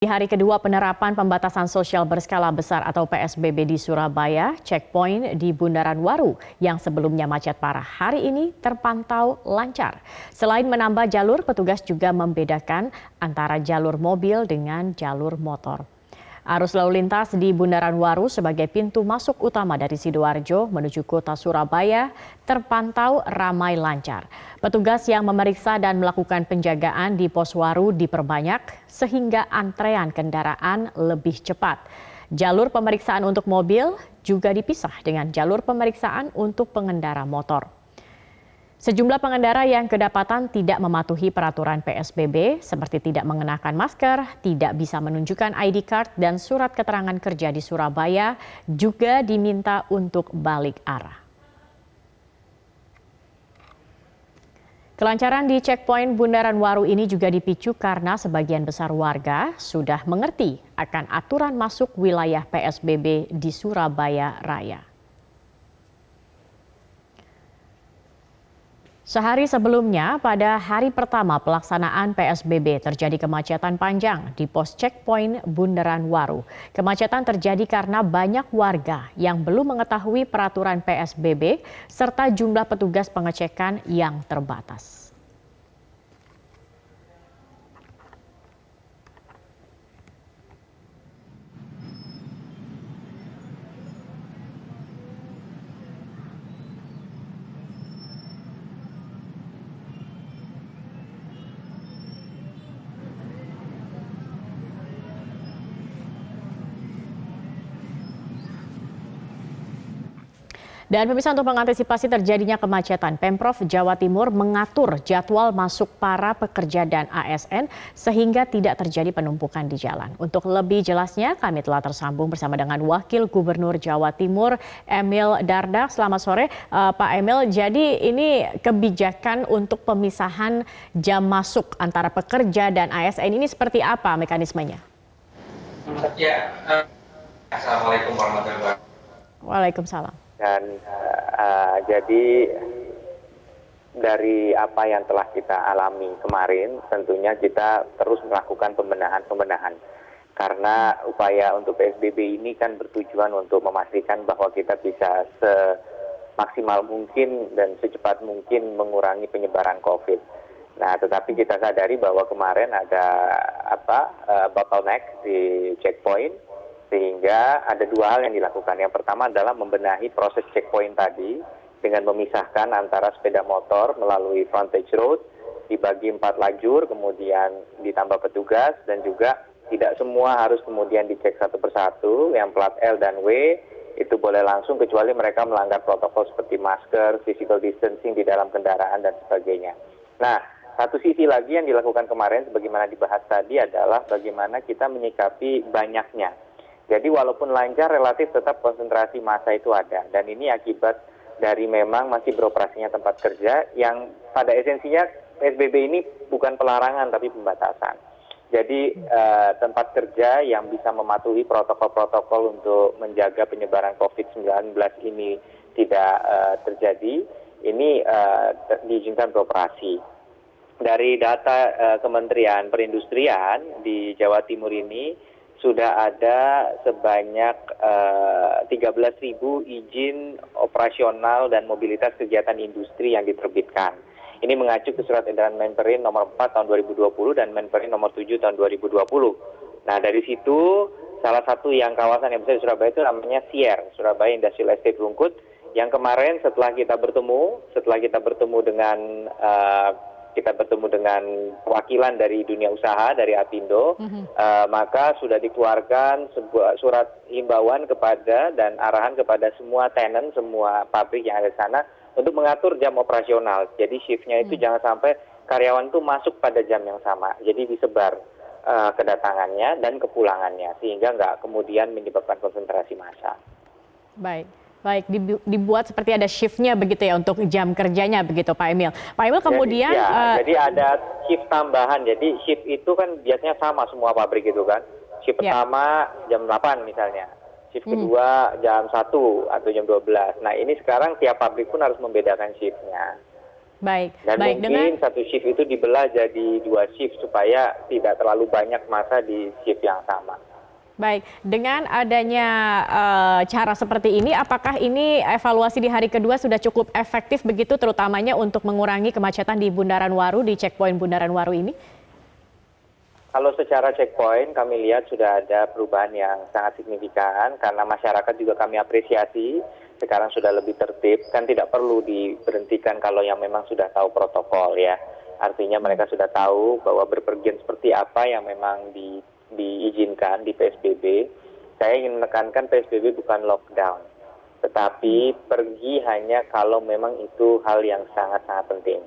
Di hari kedua penerapan pembatasan sosial berskala besar atau PSBB di Surabaya, checkpoint di Bundaran Waru yang sebelumnya macet parah hari ini terpantau lancar. Selain menambah jalur, petugas juga membedakan antara jalur mobil dengan jalur motor. Arus lalu lintas di Bundaran Waru sebagai pintu masuk utama dari Sidoarjo menuju kota Surabaya terpantau ramai lancar. Petugas yang memeriksa dan melakukan penjagaan di pos Waru diperbanyak sehingga antrean kendaraan lebih cepat. Jalur pemeriksaan untuk mobil juga dipisah dengan jalur pemeriksaan untuk pengendara motor. Sejumlah pengendara yang kedapatan tidak mematuhi peraturan PSBB seperti tidak mengenakan masker, tidak bisa menunjukkan ID card dan surat keterangan kerja di Surabaya juga diminta untuk balik arah. Kelancaran di checkpoint Bundaran Waru ini juga dipicu karena sebagian besar warga sudah mengerti akan aturan masuk wilayah PSBB di Surabaya Raya. Sehari sebelumnya, pada hari pertama pelaksanaan PSBB terjadi kemacetan panjang di pos checkpoint Bundaran Waru. Kemacetan terjadi karena banyak warga yang belum mengetahui peraturan PSBB serta jumlah petugas pengecekan yang terbatas. Dan pemirsa, untuk mengantisipasi terjadinya kemacetan, Pemprov Jawa Timur mengatur jadwal masuk para pekerja dan ASN sehingga tidak terjadi penumpukan di jalan. Untuk lebih jelasnya, kami telah tersambung bersama dengan Wakil Gubernur Jawa Timur, Emil Dardak. Selamat sore, Pak Emil. Jadi ini kebijakan untuk pemisahan jam masuk antara pekerja dan ASN ini seperti apa mekanismenya? Ya, Assalamualaikum warahmatullahi wabarakatuh. Waalaikumsalam. Dan jadi dari apa yang telah kita alami kemarin, tentunya kita terus melakukan pembenahan karena upaya untuk PSBB ini kan bertujuan untuk memastikan bahwa kita bisa semaksimal mungkin dan secepat mungkin mengurangi penyebaran COVID. Nah, tetapi kita sadari bahwa kemarin ada bottleneck di checkpoint, sehingga ada dua hal yang dilakukan. Yang pertama adalah membenahi proses checkpoint tadi dengan memisahkan antara sepeda motor melalui frontage road, dibagi 4 lajur, kemudian ditambah petugas, dan juga tidak semua harus kemudian dicek satu persatu. Yang plat L dan W itu boleh langsung kecuali mereka melanggar protokol seperti masker, physical distancing di dalam kendaraan, dan sebagainya. Nah, satu sisi lagi yang dilakukan kemarin sebagaimana dibahas tadi adalah bagaimana kita menyikapi banyaknya. Jadi walaupun lancar, relatif tetap konsentrasi massa itu ada. Dan ini akibat dari memang masih beroperasinya tempat kerja yang pada esensinya PSBB ini bukan pelarangan tapi pembatasan. Jadi tempat kerja yang bisa mematuhi protokol-protokol untuk menjaga penyebaran COVID-19 ini tidak terjadi, ini diizinkan beroperasi. Dari data Kementerian Perindustrian di Jawa Timur ini, sudah ada sebanyak 13.000 izin operasional dan mobilitas kegiatan industri yang diterbitkan. Ini mengacu ke surat edaran Menperin nomor 4 tahun 2020 dan Menperin nomor 7 tahun 2020. Nah, dari situ salah satu yang kawasan yang besar di Surabaya itu namanya SIER, Surabaya Industrial Estate Rungkut, yang kemarin setelah kita bertemu dengan perwakilan dari dunia usaha, dari Apindo, maka sudah dikeluarkan sebuah surat himbauan kepada dan arahan kepada semua tenant, semua pabrik yang ada di sana untuk mengatur jam operasional. Jadi shiftnya itu jangan sampai karyawan itu masuk pada jam yang sama. Jadi disebar kedatangannya dan kepulangannya sehingga nggak kemudian menyebabkan konsentrasi massa. Baik, dibuat seperti ada shift-nya begitu ya untuk jam kerjanya begitu Pak Emil. Pak Emil kemudian... Jadi ada shift tambahan, jadi shift itu kan biasanya sama semua pabrik itu kan. Shift pertama jam 8 misalnya, shift kedua jam 1 atau jam 12. Nah ini sekarang tiap pabrik pun harus membedakan shift-nya. Baik, Dan baik mungkin satu shift itu dibelah jadi 2 shift supaya tidak terlalu banyak masa di shift yang sama. baik, dengan adanya cara seperti ini, apakah ini evaluasi di hari kedua sudah cukup efektif begitu, terutamanya untuk mengurangi kemacetan di Bundaran Waru, di checkpoint Bundaran Waru ini? Kalau secara checkpoint kami lihat sudah ada perubahan yang sangat signifikan karena masyarakat juga kami apresiasi sekarang sudah lebih tertib, kan tidak perlu diberhentikan kalau yang memang sudah tahu protokol ya. Artinya mereka sudah tahu bahwa berpergian seperti apa yang memang diizinkan di PSBB. Saya ingin menekankan PSBB bukan lockdown, tetapi pergi hanya kalau memang itu hal yang sangat-sangat penting.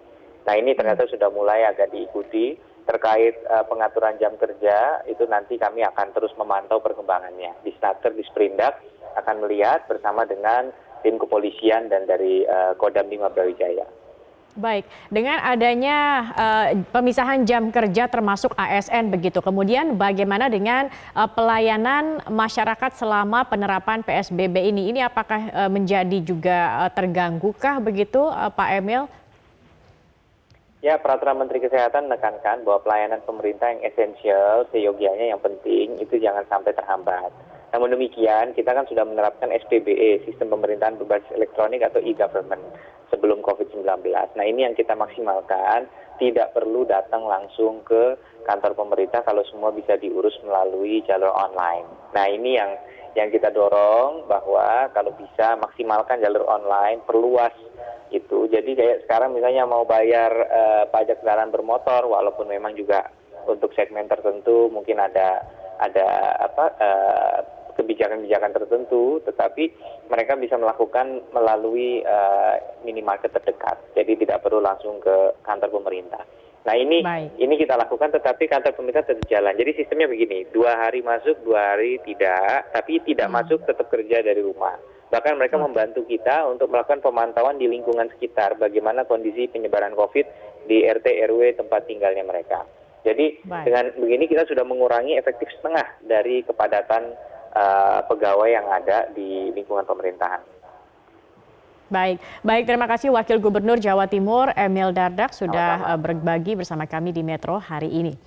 Nah ini ternyata sudah mulai agak diikuti. Terkait pengaturan jam kerja, itu nanti kami akan terus memantau perkembangannya. Di Snaker, di Sprindak akan melihat bersama dengan tim kepolisian dan dari Kodam 5 Brawijaya. Baik, dengan adanya pemisahan jam kerja termasuk ASN begitu, kemudian bagaimana dengan pelayanan masyarakat selama penerapan PSBB ini? Ini apakah menjadi juga terganggu-kah begitu Pak Emil? Ya, Peraturan Menteri Kesehatan menekankan bahwa pelayanan pemerintah yang esensial, seyogianya yang penting, itu jangan sampai terhambat. Namun demikian, kita kan sudah menerapkan SPBE, Sistem Pemerintahan Berbasis Elektronik atau e-Government, sebelum COVID-19. Nah ini yang kita maksimalkan, tidak perlu datang langsung ke kantor pemerintah kalau semua bisa diurus melalui jalur online. Nah ini yang kita dorong bahwa kalau bisa maksimalkan jalur online, perluas itu. Jadi kayak sekarang misalnya mau bayar pajak kendaraan bermotor, walaupun memang juga untuk segmen tertentu mungkin ada kebijakan-kebijakan tertentu, tetapi mereka bisa melakukan melalui minimarket terdekat. Jadi tidak perlu langsung ke kantor pemerintah. Nah ini kita lakukan, tetapi kantor pemerintah tetap jalan. Jadi sistemnya begini, 2 hari masuk, 2 hari tidak, tapi tidak masuk tetap kerja dari rumah. Bahkan mereka membantu kita untuk melakukan pemantauan di lingkungan sekitar, bagaimana kondisi penyebaran COVID di RT RW tempat tinggalnya mereka. Jadi dengan begini kita sudah mengurangi efektif setengah dari kepadatan pegawai yang ada di lingkungan pemerintahan. Baik, baik, terima kasih Wakil Gubernur Jawa Timur Emil Dardak sudah berbagi bersama kami di Metro hari ini.